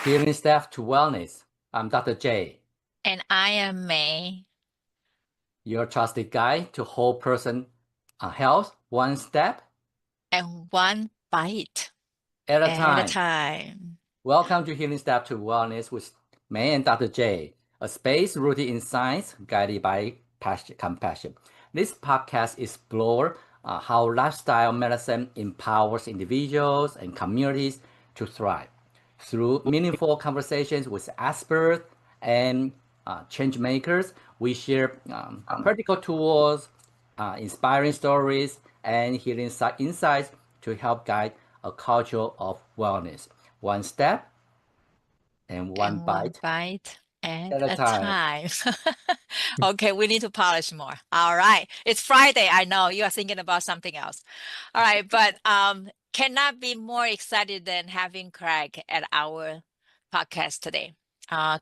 Healing Staff to Wellness. I'm Dr. J. And I am May. Your trusted guide to whole person health, one step And one bite at a at a time. time. Welcome to Healing Staff to Wellness with May and Dr. J, a space rooted in science, guided by compassion. This podcast explores how lifestyle medicine empowers individuals and communities to thrive. Through meaningful conversations with experts and change makers, we share practical tools, inspiring stories, and healing insights to help guide a culture of wellness. One step and one bite At at a a time. time. Okay, we need to polish more. All right. It's Friday. I know you are thinking about something else. All right, but cannot be more excited than having Craig at our podcast today.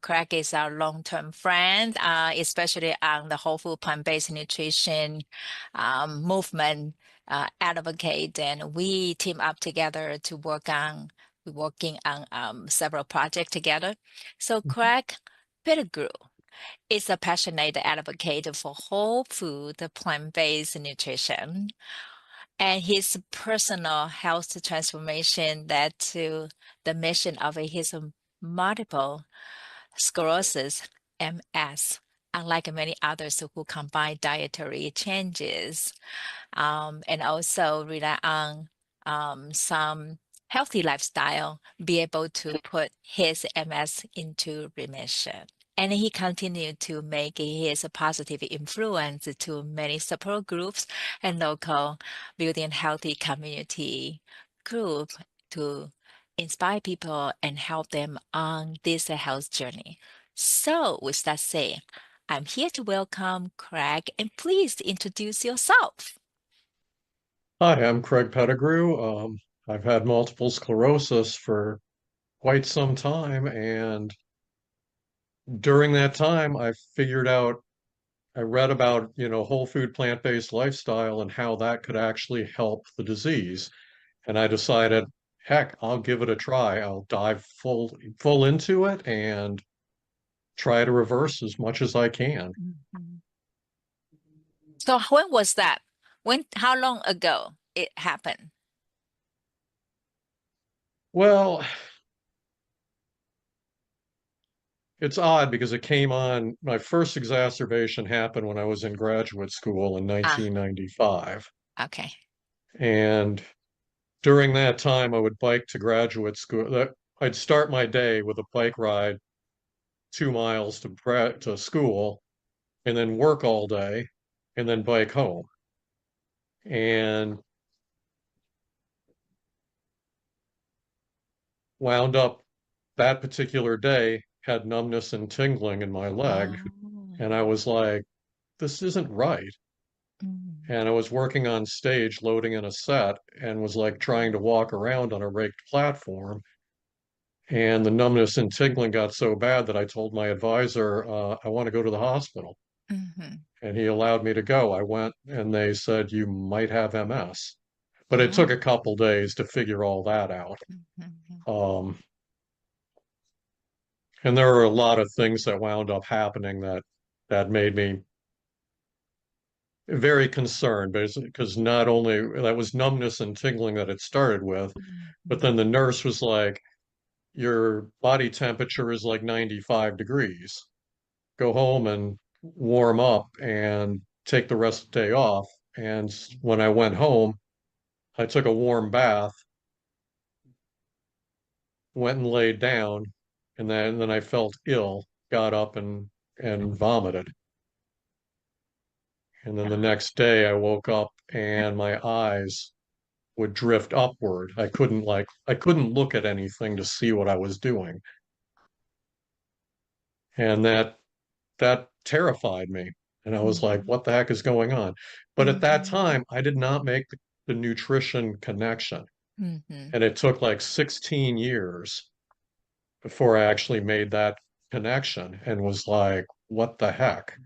Craig is our long-term friend, especially on the whole food plant-based nutrition movement advocate, and we team up together to we're working on several projects together. So Craig Pettigrew is a passionate advocate for whole food, plant-based nutrition, and his personal health transformation led to the mission of his multiple sclerosis, MS, unlike many others who combine dietary changes and also rely on some healthy lifestyle, be able to put his MS into remission. And he continued to make his positive influence to many support groups and local building healthy community group to inspire people and help them on this health journey. So with that said, I'm here to welcome Craig, and please introduce yourself. Hi, I'm Craig Pettigrew. I've had multiple sclerosis for quite some time, and during that time, I read about, whole food plant-based lifestyle and how that could actually help the disease. And I decided, heck, I'll give it a try. I'll dive full into it and try to reverse as much as I can. Mhm. So when was that? How long ago it happened? Well, it's odd because my first exacerbation happened when I was in graduate school in 1995. Okay. And during that time, I would bike to graduate school. I'd start my day with a bike ride 2 miles to school and then work all day and then bike home. And wound up that particular day, had numbness and tingling in my leg. Oh. And I was like, this isn't right. Mm. And I was working on stage, loading in a set, and was like trying to walk around on a raked platform. And the numbness and tingling got so bad that I told my advisor, I want to go to the hospital. Mm-hmm. And he allowed me to go. I went and they said, you might have MS. But it took Oh. a couple days to figure all that out. Mm-hmm. And there were a lot of things that wound up happening that made me very concerned, because not only that was numbness and tingling that it started with, but then the nurse was like, your body temperature is like 95 degrees. Go home and warm up and take the rest of the day off. And when I went home, I took a warm bath, went and laid down, and then I felt ill, got up and vomited. And then the next day I woke up and my eyes would drift upward. I couldn't look at anything to see what I was doing. And that terrified me. And I was like, what the heck is going on? But at that time, I did not make the nutrition connection. Mm-hmm. And it took like 16 years before I actually made that connection and was like, what the heck?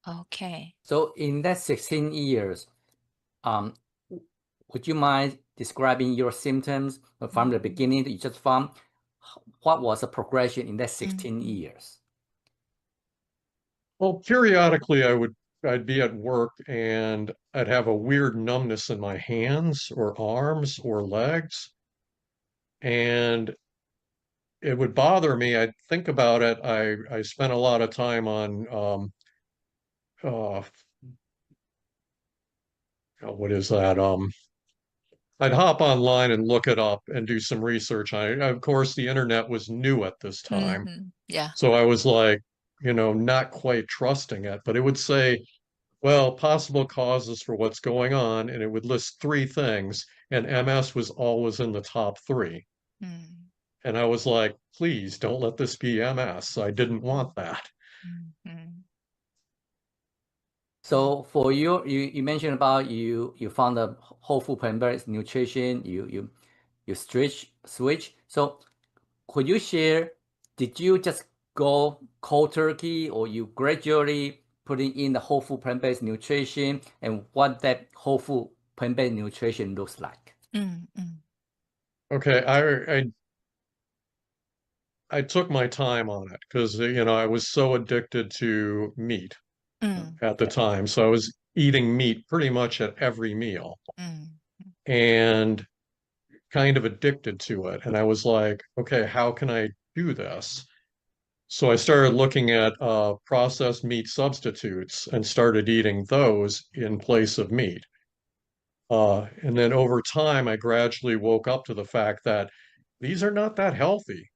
Okay. So in that 16 years, would you mind describing your symptoms from the beginning that you just found? what was the progression in that 16 Mm-hmm. years? Well, periodically I'd be at work and I'd have a weird numbness in my hands or arms or legs, and it would bother me. I'd think about it. I spent a lot of time on uh what is that? I'd hop online and look it up and do some research on it. Of course, the internet was new at this time. Mm-hmm. Yeah. So I was like, not quite trusting it, but it would say, well, possible causes for what's going on, and it would list three things, and MS was always in the top three. Mm-hmm. And I was like, please don't let this be MS. I didn't want that. Mm-hmm. So for you mentioned about you found the whole food plant-based nutrition, you switch. So could you share, did you just go cold turkey or you gradually putting in the whole food plant-based nutrition and what that whole food plant-based nutrition looks like? Mm-hmm. Okay, I took my time on it because I was so addicted to meat Mm-hmm. at the time. So I was eating meat pretty much at every meal and kind of addicted to it. And I was like, okay, how can I do this? So I started looking at processed meat substitutes and started eating those in place of meat. And then over time, I gradually woke up to the fact that these are not that healthy.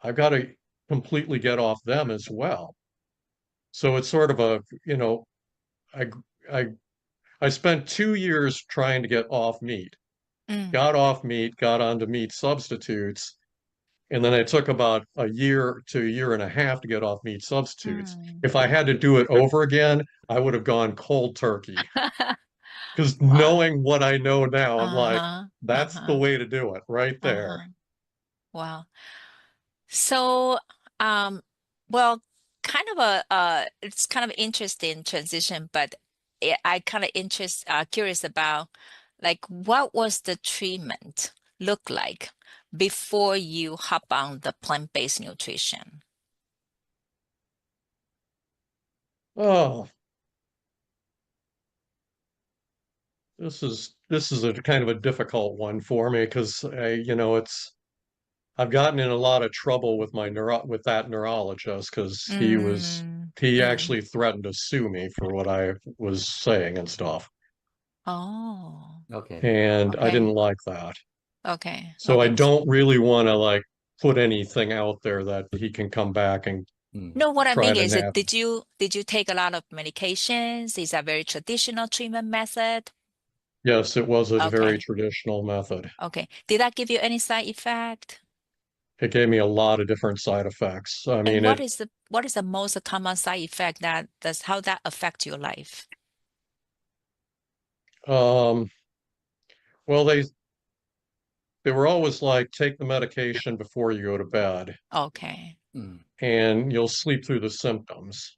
I've got to completely get off them as well. So it's sort of I I I spent 2 years trying to get off meat, Mm-hmm. got off meat, got onto meat substitutes, and then it took about a year to a year and a half to get off meat substitutes. Mm-hmm. If I had to do it over again, I would have gone cold turkey. Because Wow. knowing what I know now, I'm like, Uh-huh. that's the Uh-huh. way to do it right there. Uh-huh. Wow. So, um, well, kind of it's kind of interesting transition, but I kind of curious about like what was the treatment look like before you hop on the plant-based nutrition? Oh, this is a kind of a difficult one for me because I've gotten in a lot of trouble with with that neurologist because Mm, he mm. actually threatened to sue me for what I was saying and stuff. Oh, Okay. And I okay. didn't like that. Okay. So I Okay. don't really want to like put anything out there that he can come back and Mm. No, what I try mean to is nab. did you take a lot of medications? Is that very traditional treatment method? Yes, it was a very Okay. traditional method. Okay. Did that give you any side effect? It gave me a lot of different side effects. I And mean, it what is the most common side effect that does how that affect your life? um well they were always like take the medication before you go to bed Okay. Mm. and you'll sleep through the symptoms.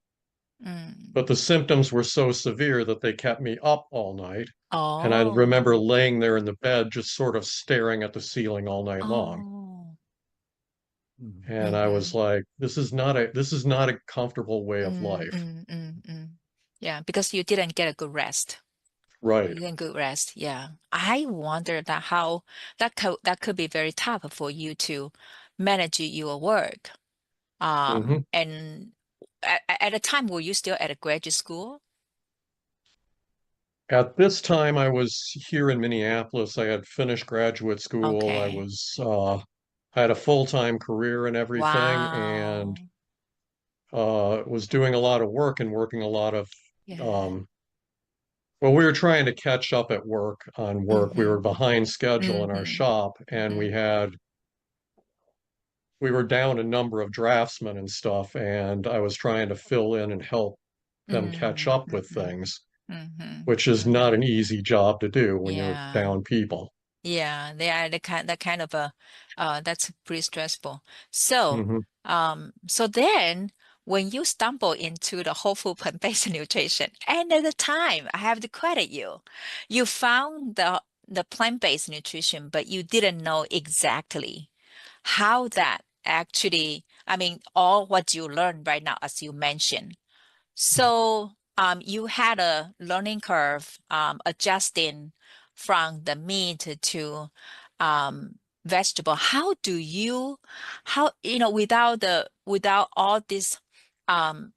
But Mm. the symptoms were so severe that they kept me up all night. And I Oh. remember laying there in the bed, just sort of staring at the ceiling all night long. Oh. Mm. And I was Mm-hmm. like, this is not a comfortable way of Mm, life. mm, mm, mm. Yeah, because you didn't get a good rest. Right. You didn't good rest. Yeah. I wonder that how that could be very tough for you to manage your work. Hmm. And at a time, were you still at a graduate school? At this time, I was here in Minneapolis. I had finished graduate school. Okay. I had a full-time career and everything, and Wow. was doing a lot of work and working a lot of Yeah. um, well, we were trying to catch up at work on work. We Mm-hmm. were behind schedule in our Mm-hmm. shop, and Mm-hmm. we were down a number of draftsmen and stuff, and I was trying to fill in and help them catch up with Mm-hmm. things, Mm-hmm. which is Mm-hmm. not an easy job to do when you're Yeah. down people. Yeah, they are that kind of a that's pretty stressful. So, Hmm. so then when you stumble into the whole food plant-based nutrition, and at the time, I have to credit you, you found the plant-based nutrition, but you didn't know exactly how that actually, I mean, all what you learned right now, as you mentioned. So you had a learning curve adjusting from the meat to vegetable. How do you, without all this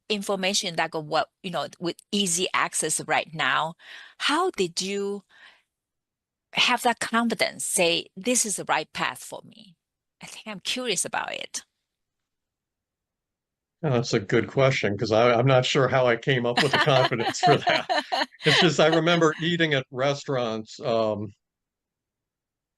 information that what, with easy access right now, how did you have that confidence, say, this is the right path for me? I think I'm curious about it. That's a good question because I'm not sure how I came up with the confidence for that. It's just I remember eating at restaurants.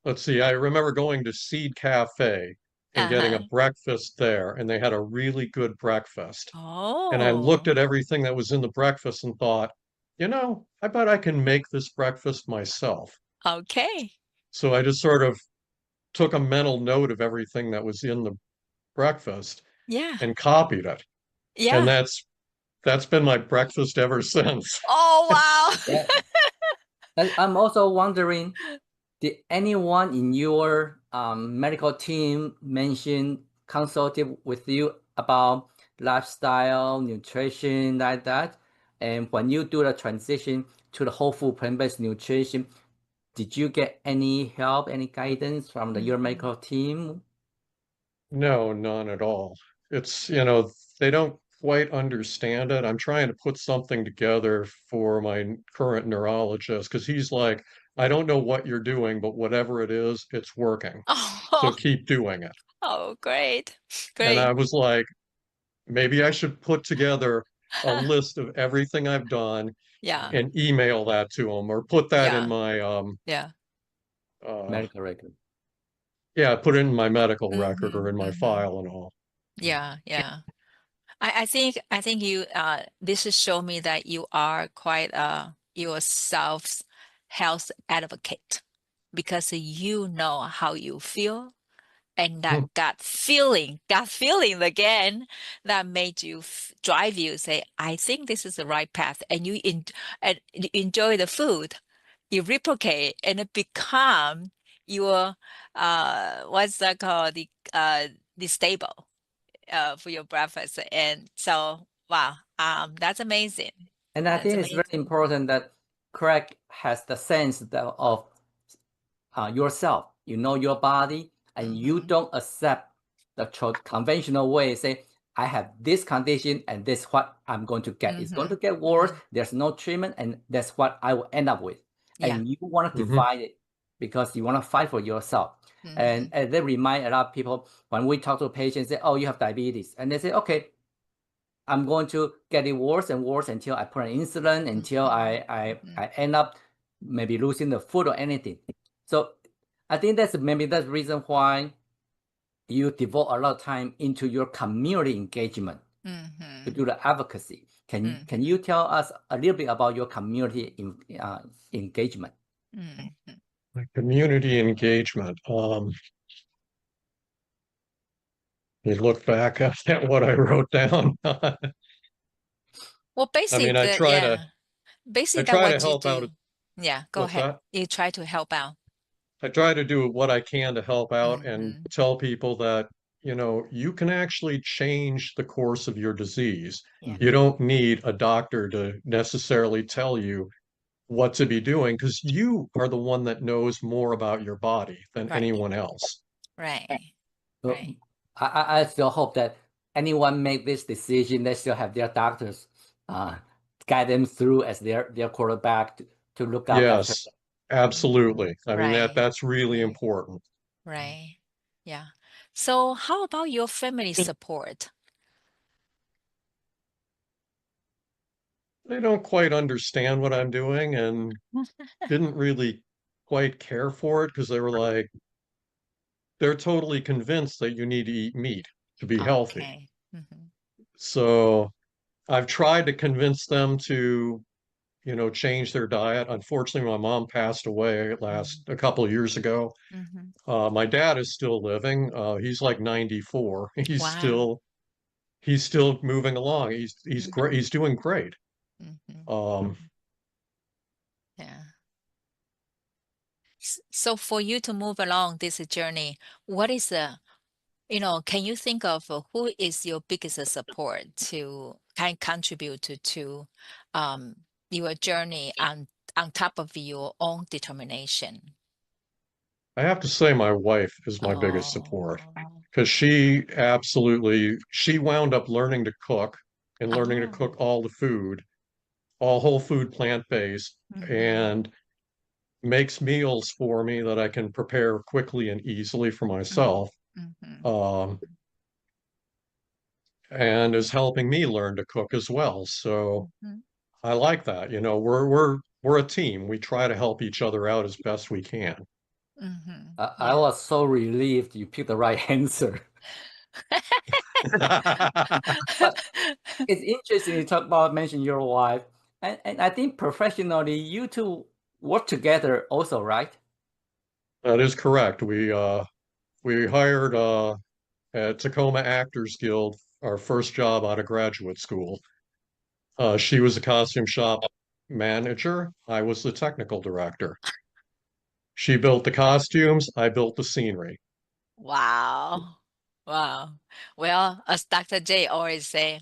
Let's see, I remember going to Seed Cafe and getting a Uh-huh. breakfast there, and they had a really good breakfast. And I looked Oh, at everything that was in the breakfast and thought, I bet I can make this breakfast myself. okay. So I just sort of took a mental note of everything that was in the breakfast Yeah. and copied it. And Yeah. that's been my breakfast ever since. Oh, wow. Yeah. I'm also wondering, did anyone in your medical team mention, consulted with you about lifestyle, nutrition, like that? And when you do the transition to the whole food plant-based nutrition, did you get any help, any guidance from your Mhm. medical team? No, none at all. It's, they don't quite understand it. I'm trying to put something together for my current neurologist because he's like, I don't know what you're doing, but whatever it is, it's working. So Oh, keep doing it. oh, great. And I Great. was like, maybe I should put together a list of everything I've done Yeah. and email that to him or put that in Yeah. my Yeah. uh Medical record. yeah, put it in my medical record or Mm-hmm. in my Mm-hmm. file and all. Yeah. Yeah. I think you this is show me that you are quite yourself's health advocate, because you know how you feel, and that gut feeling again, that made you drive you say, I think this is the right path, and and you enjoy the food, you replicate, and it become your what's that called, the stable for your breakfast. And so, wow, that's amazing. And I That's think it's very amazing. important that Craig has the sense of yourself. You know your body, and you Mm-hmm. don't accept the conventional way. Say, I have this condition, and this is what I'm going to get. It's going Mm-hmm. to get worse. Mm-hmm. There's no treatment, and that's what I will end up with. Yeah. And you want to Hmm. divide it because you want to fight for yourself. Mm-hmm. And they remind a lot of people when we talk to patients, say, "Oh, you have diabetes," and they say, "Okay, I'm going to get it worse and worse until I put an insulin, until Mm-hmm. I Mm-hmm. I end up maybe losing the food or anything." So I think that's the reason why you devote a lot of time into your community engagement to Mm-hmm. do the advocacy. Can Mm-hmm. you tell us a little bit about your community engagement? Mm-hmm. Community engagement. You look back at what I wrote down. Well, I basically, mean, I that try to what you help out. do. Yeah, go What's ahead. that? You try to help out. I try to do what I can to help out and Mm-hmm. tell people that, you can actually change the course of your disease. Yeah. You don't need a doctor to necessarily tell you what to be doing because you are the one that knows more about your body than Right. anyone else. Right. So Right. I still hope that anyone make this decision, they still have their doctors uh, guide them through as their quarterback to look out after Yes, Mhm. absolutely. I mean, Right. that's really Right. important. Right. Yeah. So how about your family support? They don't quite understand what I'm doing and didn't really quite care for it because they were like, they're totally convinced that you need to eat meat to be healthy. Okay. Mm-hmm. So I've tried to convince them to, change their diet. Unfortunately, my mom passed away a couple of years ago. Mm-hmm. My dad is still living. He's like 94. Wow. He's still moving along. He's great. Mm-hmm. He's doing great. Mm-hmm. Um, Mm-hmm. Yeah. So for you to move along this journey, what is the Can you think of who is your biggest support to kind contribute to um, your journey on top of your own determination? I have to say my wife is my biggest support Oh, because she wound up learning to cook and learning to oh, cook all the food, all whole food, plant-based, mm-hmm, and makes meals for me that I can prepare quickly and easily for myself. mm-hmm, Um, and is helping me learn to cook as well. So mm-hmm, I like that. You know, we're a team. We try to help each other out as best we can. mm-hmm. I Yeah. was so relieved you picked the right answer. But it's interesting you talk about mention your wife, and I think professionally you two work together also, right? That is correct. We hired at Tacoma Actors Guild our first job out of graduate school. She was a costume shop manager. I was the technical director. She built the costumes. I built the scenery. Wow. Wow. Well, as Dr. J always say,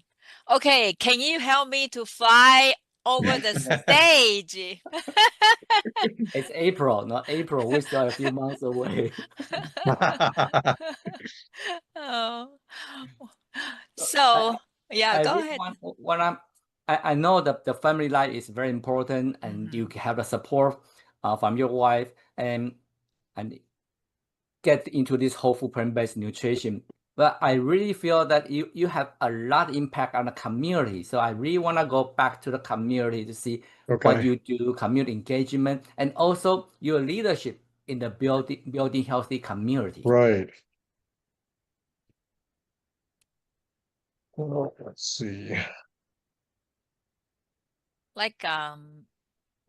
okay, can you help me to fly over the stage? It's April, not April. We're still a few months away. Oh. So So, yeah, I go really ahead. want I know that the family life is very important and you Hmm. have the support from your wife and get into this whole food plant-based nutrition. But I really feel that you have a lot impact on the community. So I really want to go back to the community to see what Okay. you do, community engagement, and also your leadership in the building healthy community. Right. Well, let's see. Like,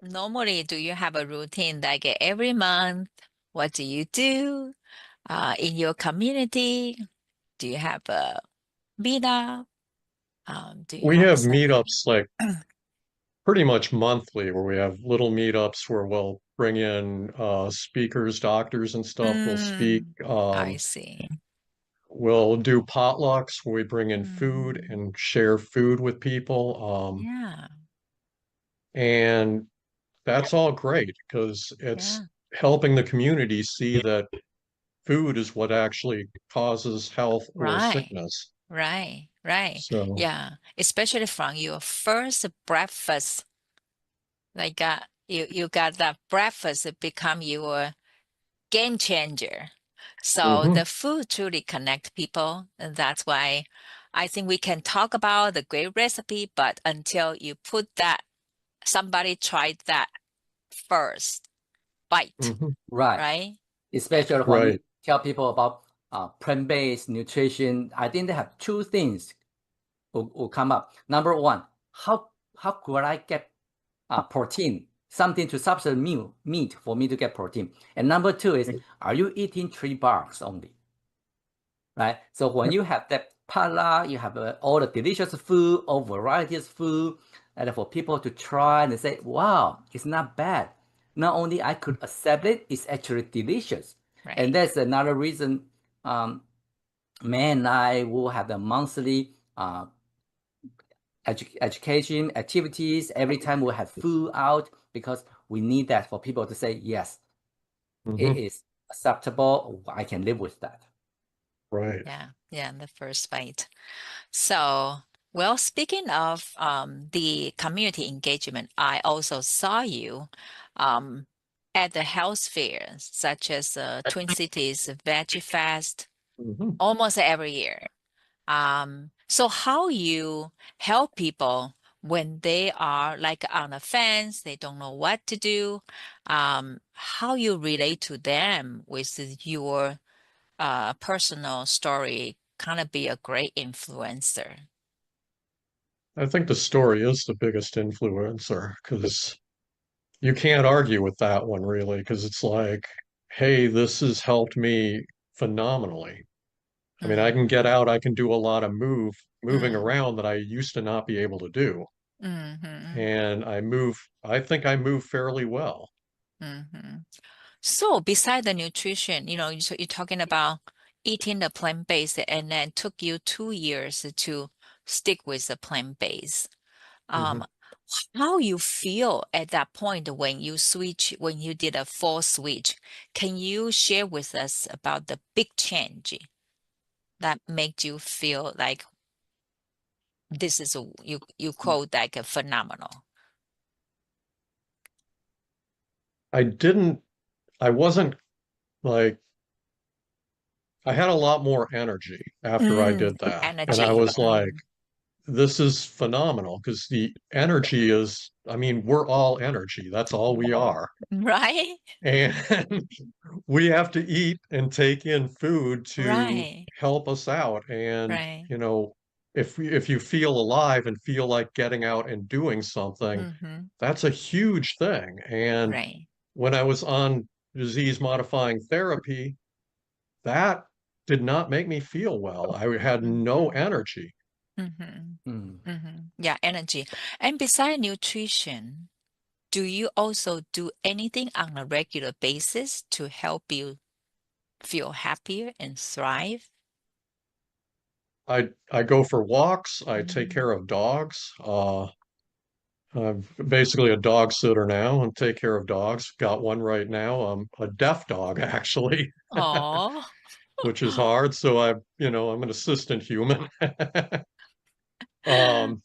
normally, do you have a routine like every month? What do you do in your community? Do you have a meetup? Do you We have have something? meetups like pretty much monthly where we have little meetups where we'll bring in speakers, doctors and stuff. We'll speak. Mm, I see. We'll do potlucks where we bring in food Mm, and share food with people. yeah, And that's all great because it's yeah, helping the community see that food is what actually causes health or right, sickness. right. So, Yeah, especially from your first breakfast, like you got that breakfast become your game changer. So mhm, the food truly connect people, and that's why I think we can talk about the great recipe, but until you put that, somebody tried that first bite, mhm, Right. right? Yeah. Especially when you right. tell people about plant-based nutrition, I think they have two things will come up. Number one, how could I get protein, something to substitute meat for me to get protein? And number two is, are you eating 3 bars only? Right? So when you have that potluck, you have all the delicious food, all varieties of food, and for people to try and say, wow, it's not bad. Not only I could accept it, it's actually delicious. And Right. that's another reason man and I will have the monthly education activities. Every time we have food out because we need that for people to say, yes, it Mhm, is acceptable. I can live with that. right. Yeah. Yeah. The first bite. So, well, speaking of the community engagement, I also saw you um, at the health fair, such as Twin Cities Veggie Fest, Mhm. almost every year. So how you help people when they are like on a fence, they don't know what to do, how you relate to them with your personal story, kind of be a great influencer. I think the story is the biggest influencer because you can't argue with that one really because it's like, hey, this has helped me phenomenally. I mean, I can get Mm-hmm. out, I can do a lot of moving Mm, around that I used to not be able to do. mm-hmm. And I think I move fairly well. Mm-hmm. So beside the nutrition, so you're talking about eating the plant-based and then took you 2 years to stick with the plant-based. Mhm. How you feel at that point when you did a full switch? Can you share with us about the big change that made you feel like this is you quote like a phenomenal? I wasn't like, I had a lot more energy after I did that. And I Energy. was like, this is phenomenal because the energy is, I mean, we're all energy. That's all we are. Right? And we have to eat and take in food to Right. help us out. And, Right. you know, if you feel alive and feel like getting out and doing something, Mm-hmm. that's a huge thing. And Right. when I was on disease modifying therapy, that did not make me feel well. I had no Mm-hmm. energy. Mm-hmm. Mm. Mm-hmm. Yeah, energy. And beside nutrition, do you also do anything on a regular basis to help you feel happier and thrive? I go for walks. I take Mm-hmm. care of dogs. I'm basically a dog sitter now and take care of dogs. Got one right now. A deaf dog actually, Oh. which is hard. So I'm an assistant human. Um,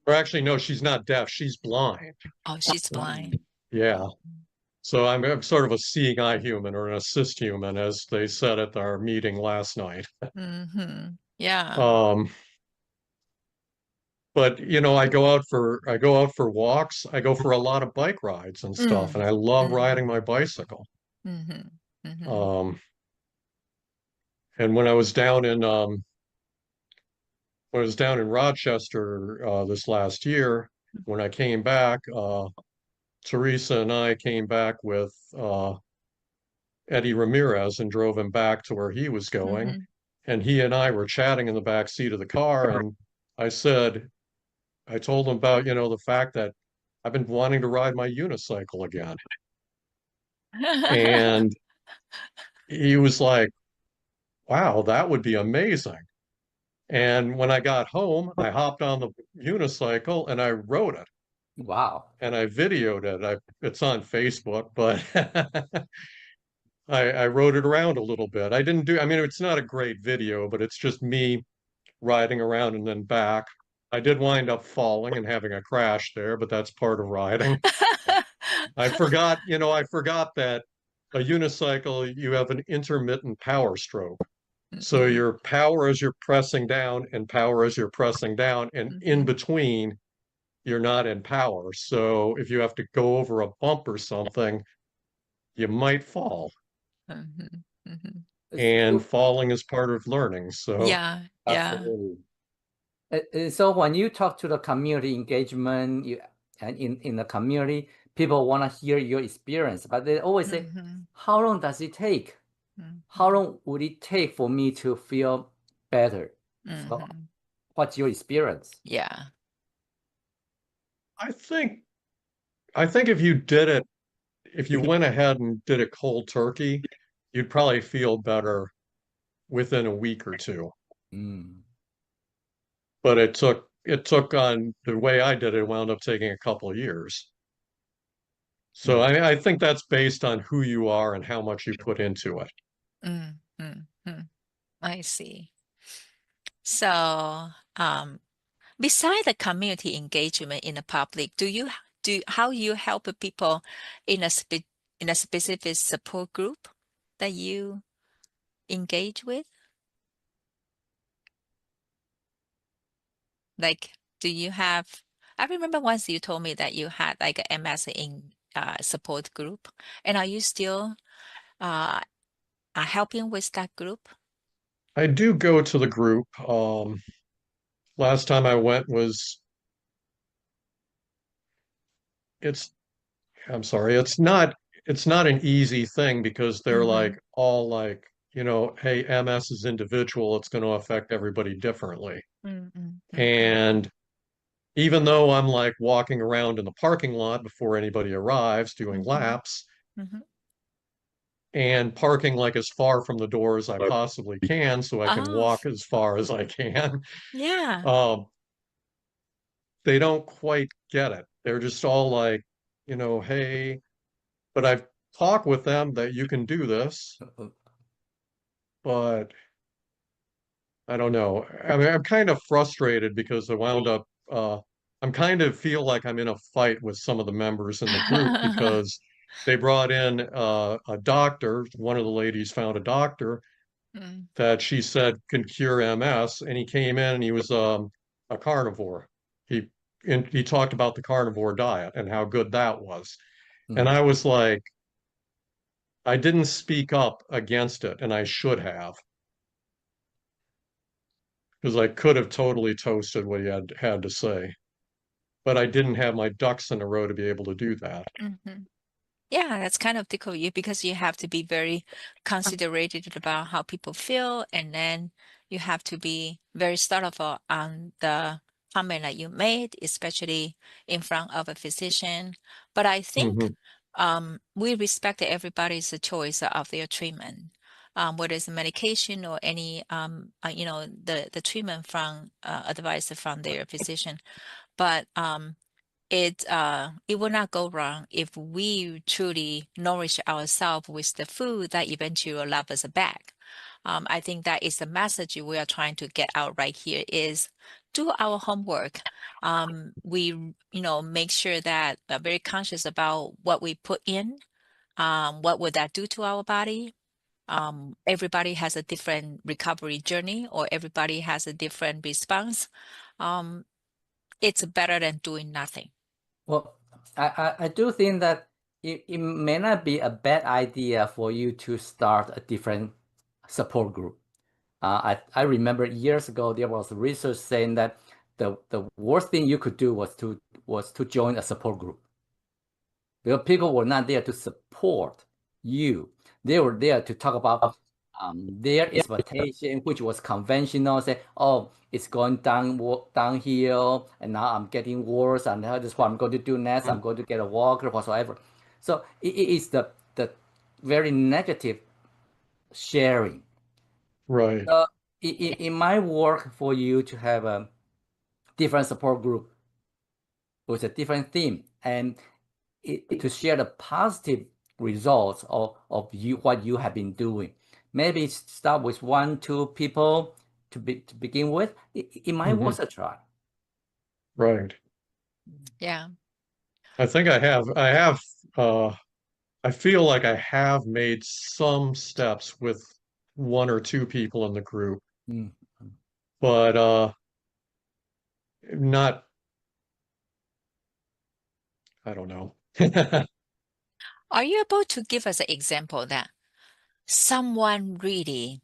or actually, no, she's not deaf. She's blind. Oh, she's blind. Yeah. So I'm sort of a seeing eye human or an assist human, as they said at our meeting last night. Mm-hmm. Yeah. Um, but I go out for walks. I go for a lot of bike rides and stuff, and Mm. I love Mm-hmm. riding my bicycle. Mm-hmm. Mm-hmm. Um, and when I was down in Rochester this last year, when I came back, Teresa and I came back with Eddie Ramirez and drove him back to where he was going. Mm-hmm. And he and I were chatting in the back seat of the car, and I said, I told him about, the fact that I've been wanting to ride my unicycle again. And he was like, wow, that would be amazing. And when I got home, I hopped on the unicycle and I rode it Wow. and I videoed it. It's on Facebook, but I rode it around a little bit. I mean, it's not a great video, but it's just me riding around and then back. I did wind up falling and having a crash there, but that's part of riding. I forgot that a unicycle, you have an intermittent power stroke. So Mm-hmm. your power as you're pressing down and power as you're pressing down, and in Mm-hmm. between, you're not in power. So if you have to go over a bump or something, you might fall. Mm-hmm. Mm-hmm. And So, falling is part of learning. So Yeah. Yeah. absolutely. So when you talk to the community engagement, and in the community, people want to hear your experience, but they always say, Mm-hmm. how long does it take? How Mm-hmm. long would it take for me to feel better? So Mm-hmm. what's your experience? Yeah. I think I think if you went ahead and did it cold turkey, you'd probably feel better within a week or two. Mm. But it took on the way I did it, it wound up taking a couple of years. So Mm. I think that's based on who you are and how much you put into it. Mm-hmm. I see. So, um, beside the community engagement in the public, how you help people in in a specific support group that you engage with? Like, do you have? I remember once you told me that you had like a MS in support group, and are you still uh helping with that group? I do go to the group. Last time I went was it's I'm sorry, it's not an easy thing because they're Mm-hmm. like all like, hey, MS is individual, it's going to affect everybody differently. Mm-hmm. Mm-hmm. And even though I'm like walking around in the parking lot before anybody arrives doing Mm-hmm. laps, Mm-hmm. and parking like as far from the door as I possibly can so I can Oh, walk as far as I can. yeah. Um, they don't quite get it. They're just all like, hey, but I've talked with them that you can do this, but I don't know. I mean, I'm kind of frustrated because I wound up, I'm kind of feel like I'm in a fight with some of the members in the group because they brought in a doctor. One of the ladies found a doctor Mm, that she said can cure MS, and he came in and he was a carnivore. He he talked about the carnivore diet and how good that was. And I was like, I didn't speak up against it, and I should have, because I could have totally toasted what he had to say. But I didn't have my ducks in a row to be able to do that. mhm. Yeah, that's kind of typical you because you have to be very considerate about how people feel, and then you have to be very thoughtful on the comment that you made, especially in front of a physician. But I think Hmm. we respect everybody's choice of their treatment, whether it's medication or any the treatment from advice from their physician. But it will not go wrong if we truly nourish ourselves with the food that eventually will love us back. I think that is the message we are trying to get out right here is do our homework. We make sure that very conscious about what we put in. What would that do to our body? Everybody has a different recovery journey, or everybody has a different response. Um, it's better than doing nothing. Well, I do think that it may not be a bad idea for you to start a different support group. I remember years ago there was research saying that the worst thing you could do was to join a support group, because people were not there to support you. They were there to talk about their expectation, which was conventional. Say, oh, it's going downhill, and now I'm getting worse, and now this is what I'm going to do next. I'm going to get a walker, whatsoever. So it is the very negative sharing. Right. So it might work for you to have a different support group with a different theme, and to share the positive results of you what you have been doing. Maybe start with one, two people to begin with. It might Hmm. worth a try. Right. Yeah. I think uh, I feel like I have made some steps with one or two people in the group, Mm. but not, I don't know. Are you able to give us an example that someone really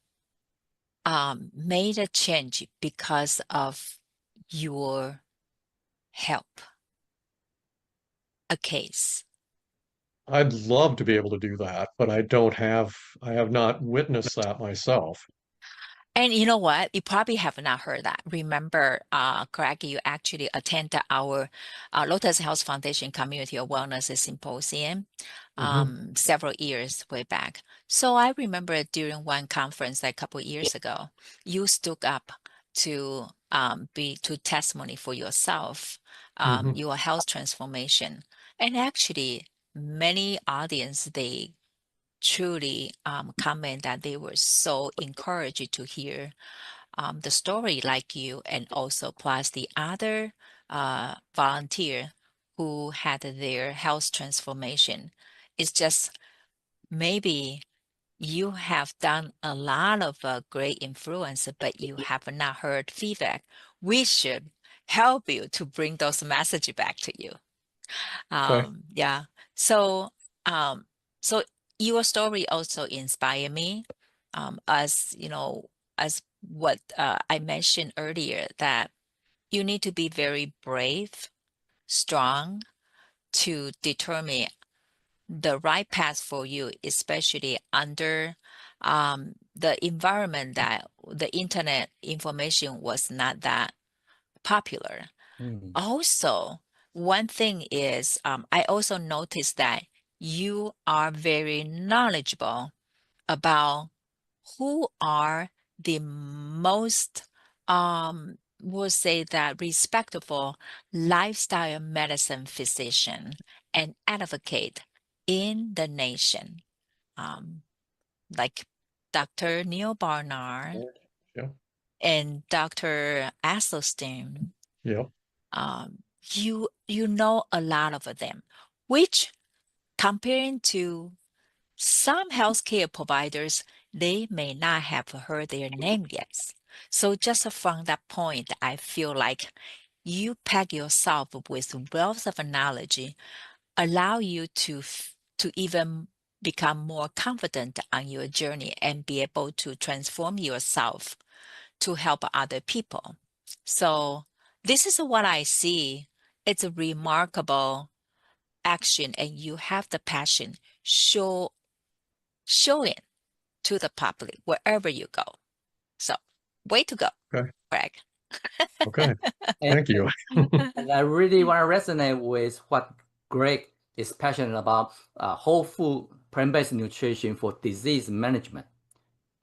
made a change because of your help, a case? I'd love to be able to do that, but I have not witnessed that myself. And you know what? You probably have not heard that. Remember, Craig, you actually attended our Lotus Health Foundation Community of Wellness Symposium Hmm. several years way back. So I remember during one conference like a couple years ago, you stood up to be to testimony for yourself, Hmm. your health transformation, and actually many audience they truly comment that they were so encouraged to hear the story like you, and also plus the other volunteer who had their health transformation. It's just maybe you have done a lot of great influence, but you have not heard feedback. We should help you to bring those messages back to you. Okay. Yeah. So, um, so your story also inspired me, as you know, as what I mentioned earlier, that you need to be very brave, strong to determine the right path for you, especially under the environment that the internet information was not that popular. Mm. Also, one thing is, I also noticed that you are very knowledgeable about who are the most, we'll say that respectable lifestyle medicine physician and advocate in the nation, like Dr. Neil Barnard Yeah. and Dr. Asselstein. Yeah. You know a lot of them, which comparing to some healthcare providers, they may not have heard their name yet. So just from that point, I feel like you pack yourself with wealth of knowledge, allow you to even become more confident on your journey and be able to transform yourself to help other people. So this is what I see. It's a remarkable action, and you have the passion. Show it to the public wherever you go. So, way to go, Okay. Craig. Okay. And, Thank you. and I really want to resonate with what Greg is passionate about, whole food, plant-based nutrition for disease management.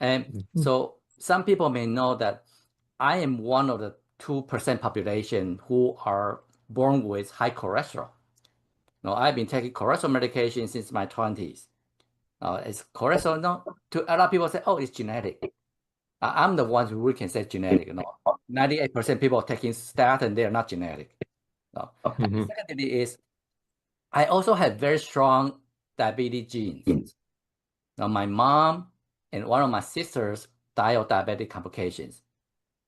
And so some people may know that I am one of the 2% population who are born with high cholesterol. No, I've been taking cholesterol medication since my 20s. It's cholesterol. No, to a lot of people say, oh, it's genetic. I'm the one who can say genetic. No, 98% people taking statin, they are not genetic. No. Mhm. Secondly is, I also have very strong diabetes genes. Now, my mom and one of my sisters die of diabetic complications.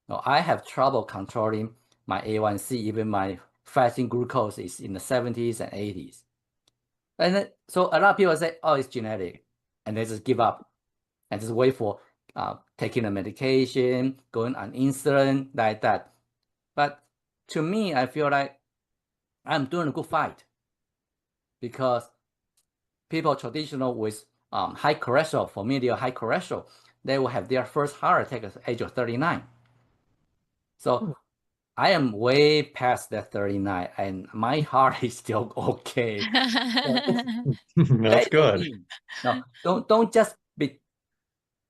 Now, I have trouble controlling my A1C, even my fasting glucose is in the 70s and 80s. And then, so a lot of people say, oh, it's genetic, and they just give up and just wait for taking the medication, going on insulin, like that. But to me, I feel like I'm doing a good fight because people traditional with high cholesterol, familial high cholesterol, they will have their first heart attack at the age of 39. So I am way past that 39, and my heart is still okay. That's good. No, don't just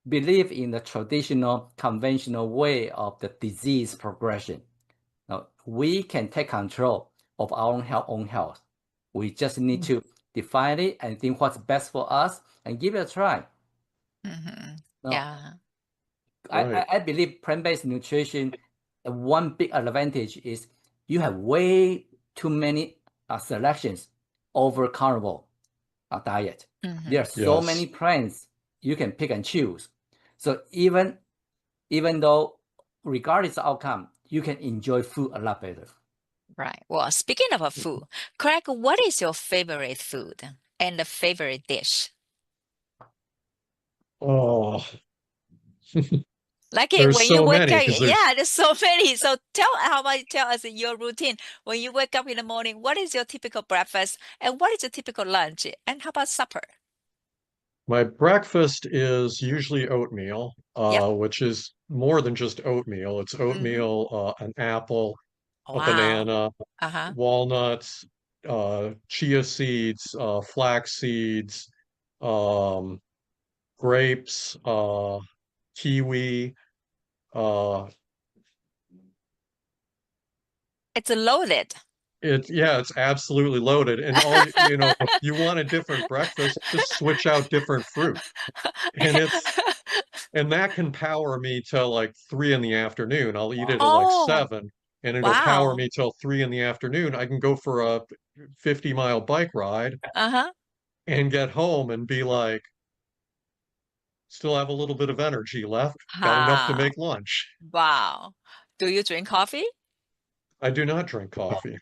believe in the traditional, conventional way of the disease progression. Now, we can take control of our own health. We just need to define it and think what's best for us and give it a try. Now, Yeah. Right. I believe plant-based nutrition, one big advantage is you have way too many selections over carnivore diet. There are so Yes. many plants you can pick and choose. So even though regardless of outcome, you can enjoy food a lot better. Right. Well, speaking of a food, Craig, what is your favorite food and the favorite dish? Oh, Like there's when you so wake many up, because there's yeah, there's so many. So how about you tell us your routine when you wake up in the morning? What is your typical breakfast and what is your typical lunch? And how about supper? my breakfast is usually oatmeal, Yep. which is more than just oatmeal. It's oatmeal, an apple, a Wow. banana, Uh-huh. walnuts, chia seeds, flax seeds, um, grapes, kiwi. Uh, It's loaded. yeah, it's absolutely loaded. And if you want a different breakfast, just switch out different fruit. And that can power me till like 3 in the afternoon. I'll eat it at like Oh, 7, and it'll power wow. me till 3 in the afternoon. I can go for a 50-mile bike ride Uh-huh. and get home and be like, still have a little bit of energy left, got enough to Ah, make lunch. wow. Do you drink coffee? I do not drink coffee.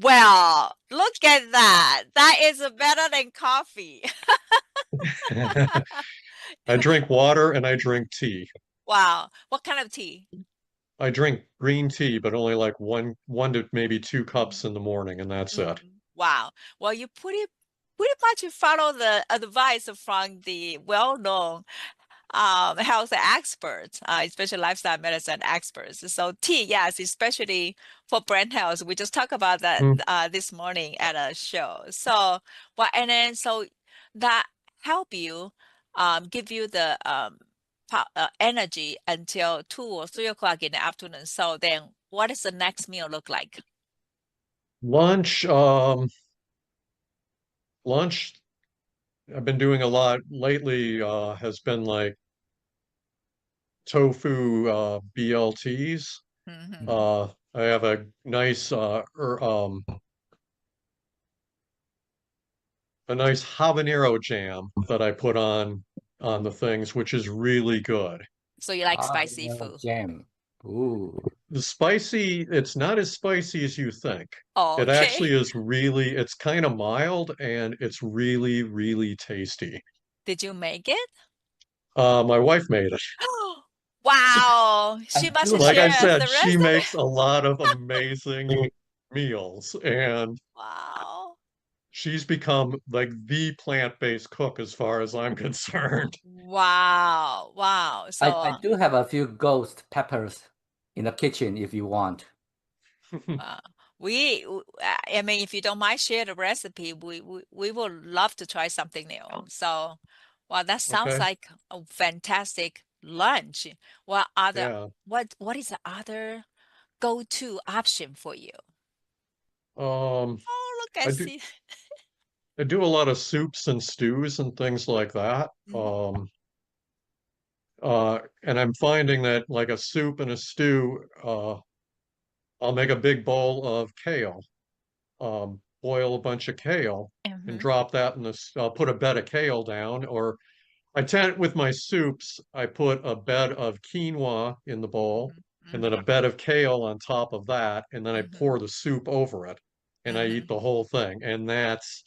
Well, look at that. That is better than coffee. I drink water and I drink tea. Wow. What kind of tea? I drink green tea, but only like one to maybe 2 cups in the morning, and that's it. Wow. Well, you pretty much follow the advice from the well-known health experts, especially lifestyle medicine experts. So tea, yes, especially for brain health. We just talked about that Mm. this morning at a show. So, well, and then so that help you give you the energy until 2 or 3 o'clock in the afternoon. So then what does the next meal look like? Lunch, lunch, I've been doing a lot lately, has been like tofu BLTs. Mm-hmm. Mhm. I have a nice habanero jam that I put on the things, which is really good. So you like Ah, spicy yeah, food. jam. Ooh. The spicy, it's not as spicy as you think. It Okay. actually is really, it's kind of mild and it's really, really tasty. Did you make it? My wife made it. Wow. I She must do Like have I share us said, the she recipe. makes a lot of amazing meals, and Wow. she's become like the plant-based cook as far as I'm concerned. Wow. Wow. So I do have a few ghost peppers in the kitchen if you want. uh, I mean, if you don't mind share the recipe, we would love to try something new. So, well, that sounds Okay. like a fantastic lunch. What other, Yeah. what is the other go-to option for you? Um, Oh, look, I I do see. I do a lot of soups and stews and things like that. Mhm. And I'm finding that like a soup and a stew, I'll make a big bowl of kale, boil a bunch of kale and Mhm. drop that in I'll put a bed of kale down, or I tend with my soups, I put a bed of quinoa in the bowl Mhm. and then a Mhm. bed of kale on top of that, and then I Mhm. pour the soup over it and I eat Mhm. the whole thing. And that's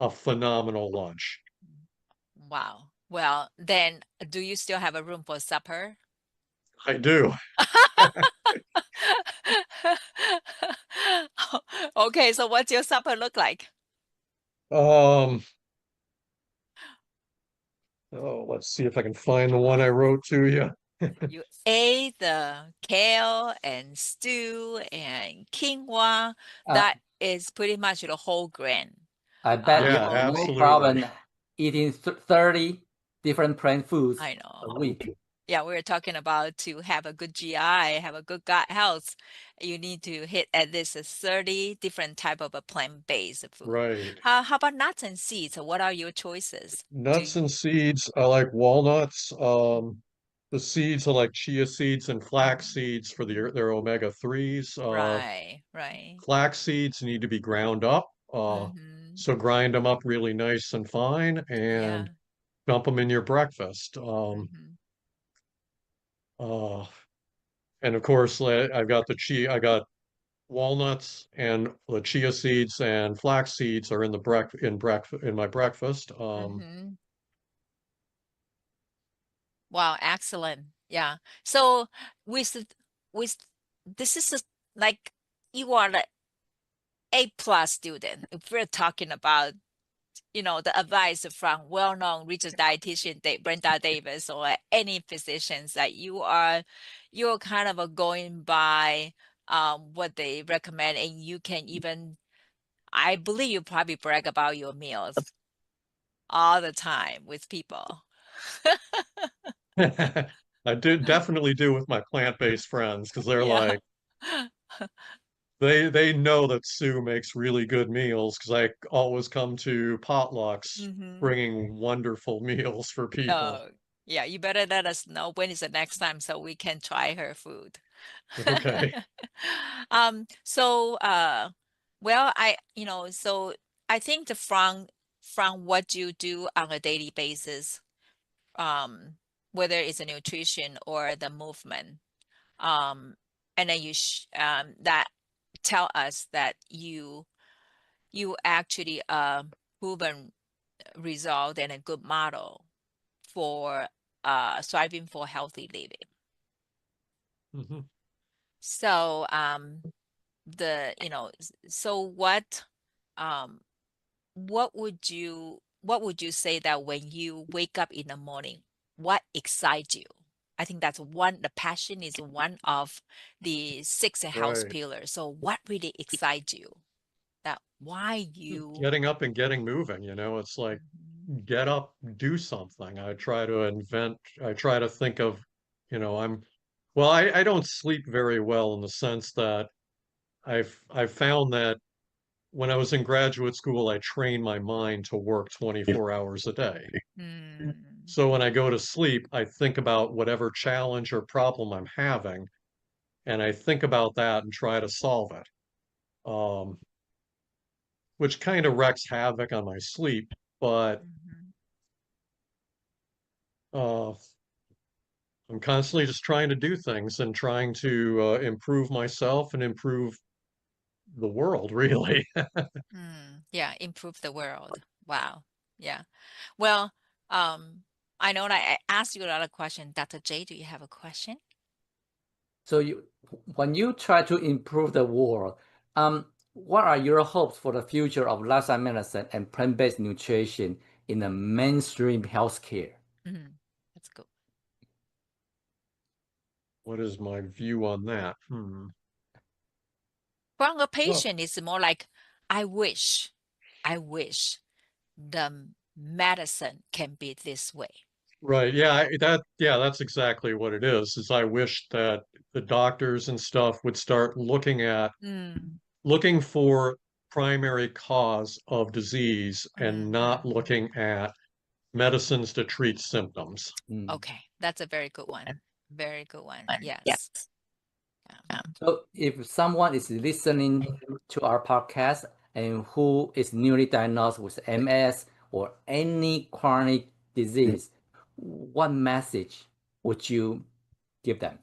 a phenomenal lunch. Wow. Well, then do you still have a room for supper? I do. Okay, so what's your supper look like? Um, oh, let's see if I can find the one I wrote to you. You ate the kale and stew and quinoa. Uh, That is pretty much the whole grain. I bet you Uh, Yeah, have no absolutely. problem eating 30 different plant foods I a know. week. Yeah, we were talking about to have a good GI, have a good gut health, you need to hit at least a 30 different type of a plant-based food. Right. How about nuts and seeds? What are your choices? Do Nuts you, and seeds. I like walnuts. The seeds are like chia seeds and flax seeds for their omega 3s. right, right. Flax seeds need to be ground up. Mm-hmm. So grind them up really nice and fine and Yeah. dump them in your breakfast. Mm-hmm. Uh, and of course, I got walnuts and the chia seeds and flax seeds are in in my breakfast. Mm-hmm. Wow, excellent. Yeah. So with with this is like you are the A+ student. If we're talking about the advice from well-known research dietitian Brenda Davis or any physicians that you're kind of going by what they recommend, and you can even, I believe you probably brag about your meals all the time with people. I do definitely do with my plant-based friends because they're Yeah. like they know that Sue makes really good meals because I always come to potlucks hmm bringing wonderful meals for people. Oh, yeah, you better let us know when is the next time so we can try her food. Okay. So well, so I think from what you do on a daily basis, um, whether it's a nutrition or the movement, um, and then that tell us that you actually proven result and a good model for striving for healthy living. Mhm. So so um what would you say that when you wake up in the morning, what excites you? I think that's one, the passion is one of the six house Right. pillars. So what really excites you? That why you Getting up and getting moving, it's like get up, do something. I try to think of, well, I don't sleep very well in the sense that I've found that when I was in graduate school, I trained my mind to work 24 hours a day. Mm, So when I go to sleep, I think about whatever challenge or problem I'm having, and I think about that and try to solve it. Um, which kind of wreaks havoc on my sleep, but mhm, uh, I'm constantly just trying to do things and trying to improve myself and improve the world, really. yeah, improve the world. Wow. Yeah. Well, um, I know that I asked you a lot of questions. Dr. J, do you have a question? So when you try to improve the world, what are your hopes for the future of lifestyle medicine and plant-based nutrition in the mainstream healthcare? Mm, that's good. What is my view on that? From a Well, patient, it's more like, I wish, I wish the medicine can be this way. right. Yeah, that's exactly what it is I wish that the doctors and stuff would start Mm, looking for primary cause of disease and not mhm. looking at medicines to treat symptoms. Mm. Okay, that's a very good one. Very good one. Yes. Yeah. So if someone is listening to our podcast and who is newly diagnosed with MS or any chronic disease, what message would you give them?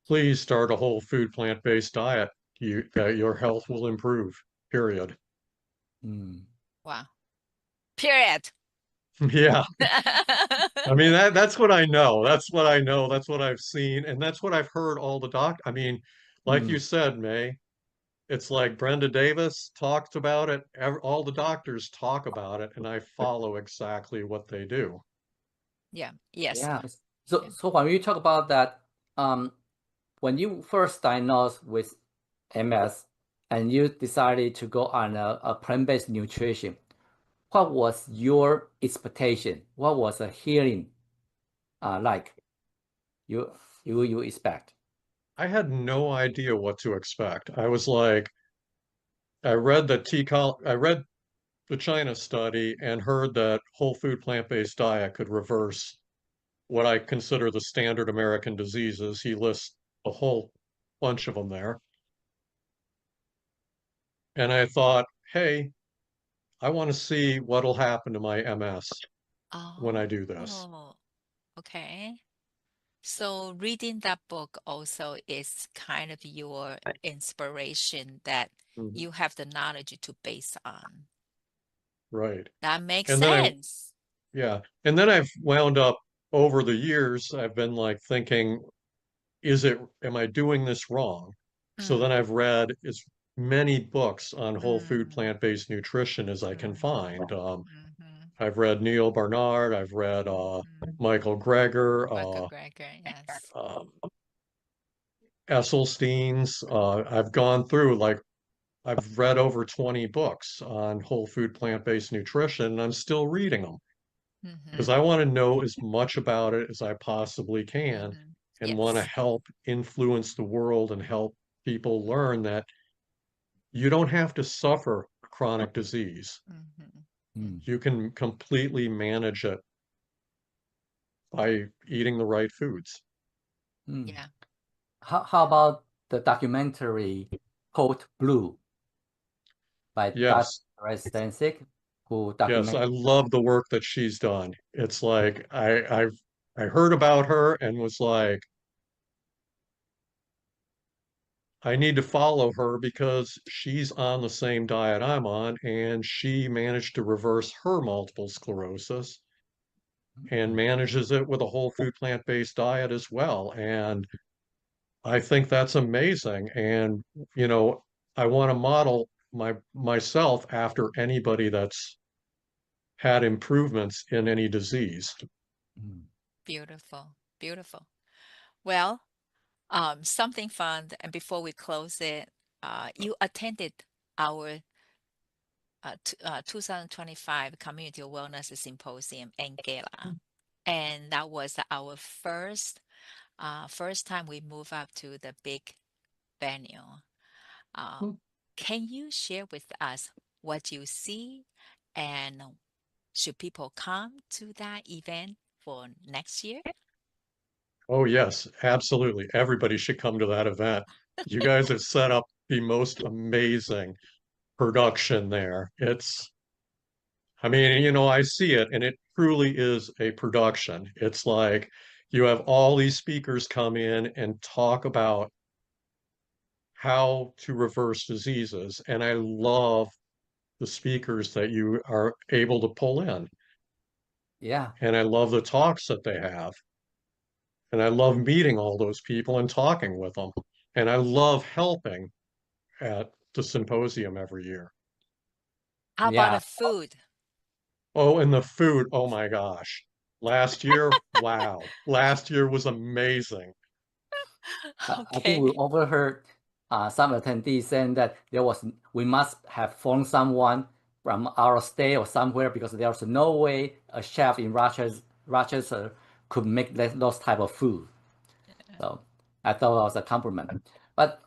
Please start a whole food plant-based diet. That your health will improve. Period. Mm. Wow. Period. Yeah. I mean that's what I know. That's what I know. That's what I've seen, and that's what I've heard all the doc. I mean, like you Mm. said, May, it's like Brenda Davis talked about it. All the doctors talk about it, and I follow exactly what they do. Yeah. Yes. Yeah. Yeah. So when we talk about that, um, when you first diagnosed with MS and you decided to go on a plant-based nutrition, what was your expectation? What was the healing like you you expect? I had no idea what to expect. I was like, I read the China study and heard that whole food plant-based diet could reverse what I consider the standard American diseases. He lists a whole bunch of them there. And I thought, hey, I want to see what'll happen to my MS when I do this. Oh, okay. So reading that book also is kind of your inspiration that Mhm. you have the knowledge to base on. Right. That makes And then sense. yeah. And then I've wound up over the years, I've been like thinking, am I doing this wrong? So then Mm, I've read as many books on whole food mm, plant-based nutrition as I can mm, find. mm-hmm, I've read Neil Barnard, I've read mm-hmm. Michael Greger, Michael Greger, yes. um, Esselstyn's. I've gone through like I've read over 20 books on whole food plant-based nutrition, and I'm still reading them because Mm-hmm, I want to know as much about it as I possibly can mm-hmm. and want to Yes. help influence the world and help people learn that you don't have to suffer chronic disease. Mm-hmm, Mm. mm-hmm. You can completely manage it by eating the right foods. Mm. Yeah. How about the documentary Code Blue by Dr. Yes, Stancic, who yes, documented? I love the work that she's done. It's like I heard about her and was like, I need to follow her because she's on the same diet I'm on, and she managed to reverse her multiple sclerosis and Mm. manages it with a whole food plant-based diet as well. And I think that's amazing. And, you know, I want to model myself after anybody that's had improvements in any disease. Mm. Beautiful. Beautiful. Well, something fun, and before we close it, you attended our 2025 Community Wellness Symposium and Gala. And that was our first time we moved up to the big venue. Hmm. Can you share with us what you see, and should people come to that event for next year? Oh, yes, absolutely. Everybody should come to that event. You guys have set up the most amazing production there. I mean, I see it and it truly is a production. It's like you have all these speakers come in and talk about how to reverse diseases. And I love the speakers that you are able to pull in. Yeah. And I love the talks that they have. And I love meeting all those people and talking with them. And I love helping at the symposium every year. How about Yeah. the food? Oh, and the food. Oh my gosh. Last year, wow. Last year was amazing. I think Okay. we overheard some attendees saying that we must have found someone from our state or somewhere because there's no way a chef in Rochester could make those type of food. So I thought it was a compliment. But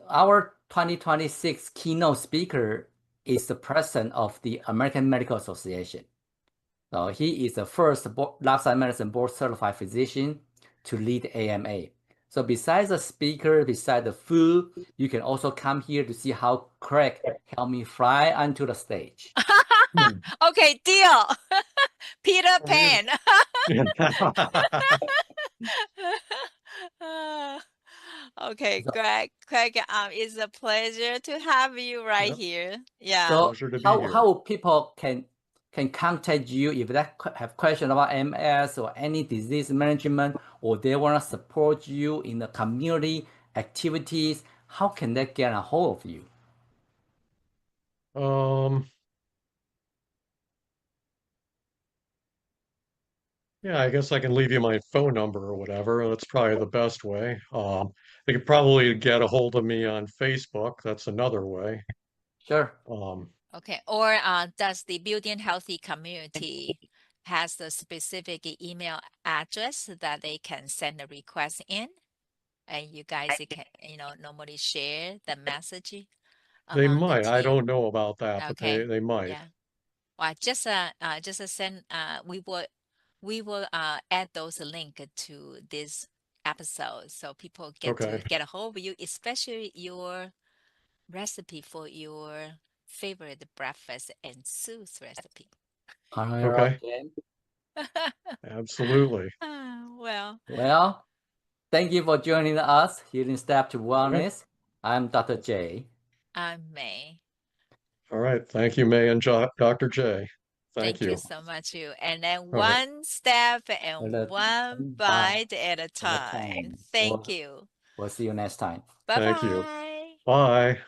our 2026 keynote speaker is the president of the American Medical Association. So he is the first lifestyle medicine board certified physician to lead AMA. So besides the speaker, besides the food, you can also come here to see how Craig helped me fly onto the stage. Hmm. Okay, deal. Peter Oh, yeah. Pan. Okay, So, Craig, it's a pleasure to have you right Yep. here. Yeah. so Pleasure to be here. how people can contact you if they have questions about MS or any disease management, or they want to support you in the community activities? How can they get a hold of you? Um, yeah, I guess I can leave you my phone number or whatever. That's probably the best way. They could probably get a hold of me on Facebook. That's another way. Sure. Um, Okay. Or does the Building Healthy Community has the specific email address that they can send a request in? And you guys can, normally share the message they among the might. I team. don't know about that, but Okay. they might. Yeah. Well, just send. We will add those link to this episode so people get to Okay. get a hold of you, especially your recipe for your favorite breakfast and soup recipe. All right, Okay. Jane. Absolutely. Well, Well, thank you for joining us here in Step to All right. Wellness. I'm Dr. J. I'm May. All right. Thank you, May and Dr. J. Thank Thank you you. so much, you. And then All right. one step At and a one bye bite at a at a time. time. Thank you. We'll see you next time. Bye Thank you. bye. Bye.